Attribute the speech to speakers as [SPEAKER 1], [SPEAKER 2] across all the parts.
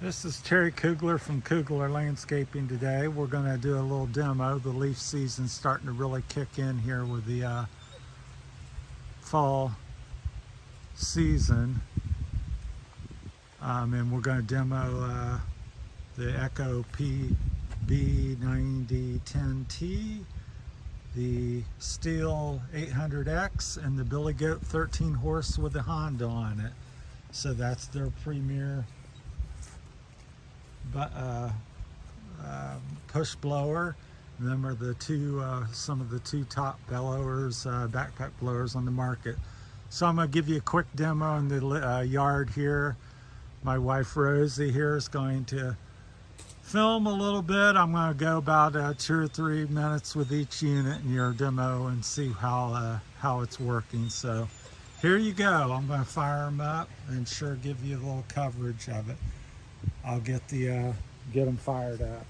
[SPEAKER 1] This is Terry Koogler from Koogler Landscaping today. We're going to do a little demo. The leaf season's starting to really kick in here with the fall season. And we're going to demo the Echo PB9010T, the Stihl 800X, and the Billy Goat 13 horse with the Honda on it. So that's their premier push blower. And them are the two, some of the two top blowers, backpack blowers on the market. So I'm going to give you a quick demo in the yard here. My wife Rosie here is going to film a little bit. I'm going to go about 2 or 3 minutes with each unit in your demo and see how it's working. So here you go. I'm going to fire them up and sure give you a little coverage of it. I'll get them fired up.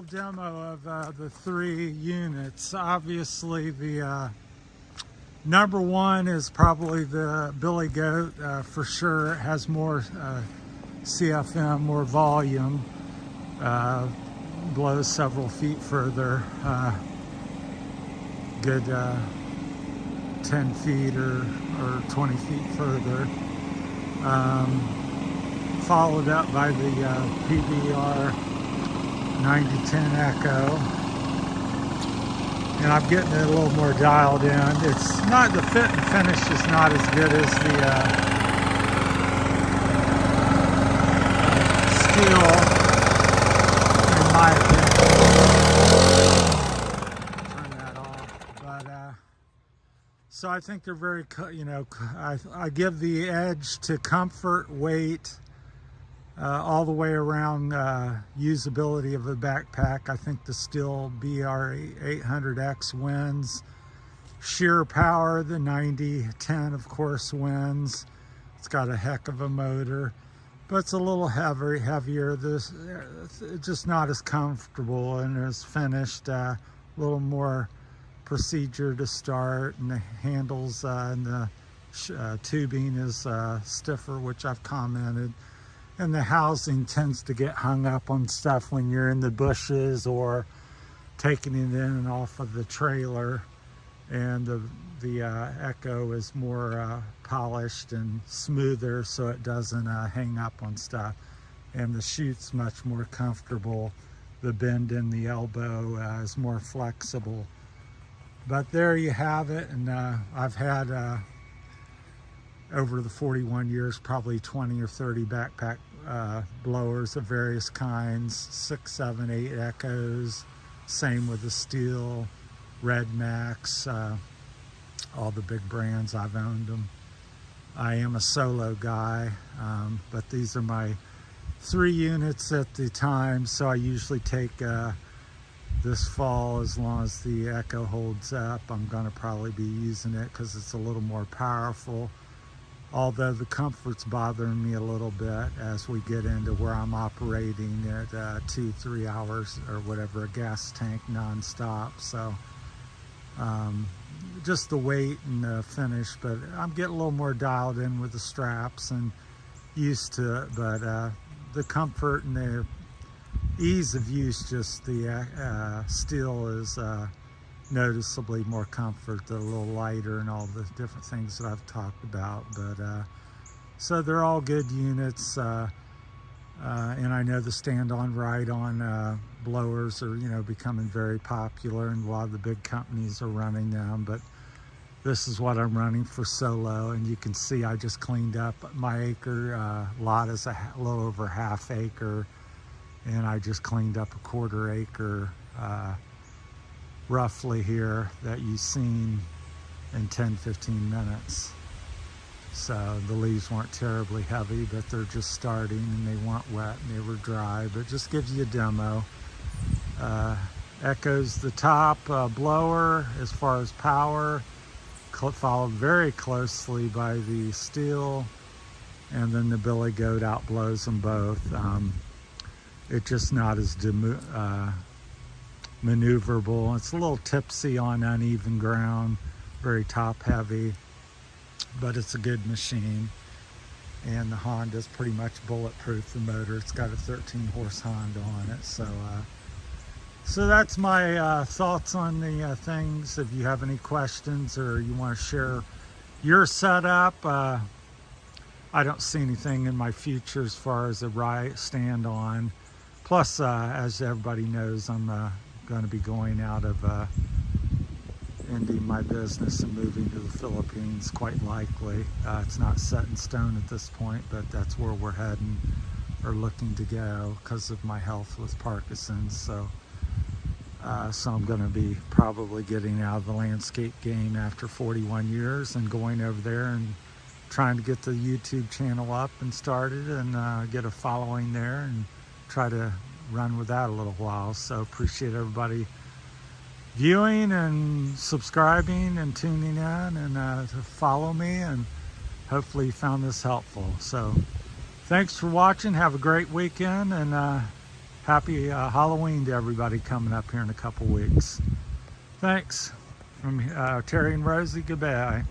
[SPEAKER 1] demo of the 3 units. Obviously, the number 1 is probably the Billy Goat. For sure, it has more CFM, more volume, blows several feet further, good 10 feet or 20 feet further. Followed up by the PBR 9010 Echo, and I'm getting it a little more dialed in. It's not, the fit and finish is not as good as the Stihl, in my opinion. Turn that off. But so I think they're very, I give the edge to comfort, weight, all the way around usability of the backpack. I think the Stihl BR800X wins. Sheer power, the 9010 of course wins. It's got a heck of a motor, but it's a little heavier. This it's just not as comfortable and as finished. A little more procedure to start, and the handles and the tubing is stiffer, which I've commented. And the housing tends to get hung up on stuff when you're in the bushes or taking it in and off of the trailer. And the Echo is more polished and smoother, so it doesn't hang up on stuff. And the chute's much more comfortable. The bend in the elbow is more flexible. But there you have it. And I've had over the 41 years, probably 20 or 30 backpack blowers of various kinds, 6, 7, 8 Echoes, same with the Stihl, Red Max, all the big brands, I've owned them. I am a solo guy, but these are my 3 units at the time, so I usually take this fall, as long as the Echo holds up, I'm going to probably be using it because it's a little more powerful. Although the comfort's bothering me a little bit as we get into where I'm operating at 2-3 hours or whatever, a gas tank nonstop. So just the weight and the finish, but I'm getting a little more dialed in with the straps and used to it. But the comfort and the ease of use, just the Stihl is noticeably more comfort. They're a little lighter and all the different things that I've talked about. But so they're all good units, and I know the stand-on, ride-on blowers are becoming very popular, and a lot of the big companies are running them. But this is what I'm running for solo, and you can see I just cleaned up my acre lot is a little over ½ acre, and I just cleaned up a quarter acre roughly here that you've seen in 10-15 minutes. So the leaves weren't terribly heavy, but they're just starting, and they weren't wet and they were dry. But just gives you a demo. Echo's the top blower as far as power, followed very closely by the Stihl, and then the Billy Goat outblows them both. It's just not as maneuverable. It's a little tipsy on uneven ground, very top heavy, but it's a good machine. And the Honda's pretty much bulletproof, the motor. It's got a 13 horse Honda on it. So that's my thoughts on the things. If you have any questions or you want to share your setup, I don't see anything in my future as far as a stand on. Plus, as everybody knows, I'm going to be going out of ending my business and moving to the Philippines, quite likely. It's not set in stone at this point, but that's where we're heading or looking to go because of my health with Parkinson's. So I'm going to be probably getting out of the landscape game after 41 years and going over there and trying to get the YouTube channel up and started and get a following there and try to run with that a little while. So appreciate everybody viewing and subscribing and tuning in and to follow me, and hopefully you found this helpful. So thanks for watching. Have a great weekend, and happy Halloween to everybody coming up here in a couple weeks. Thanks. From Terry and Rosie, goodbye.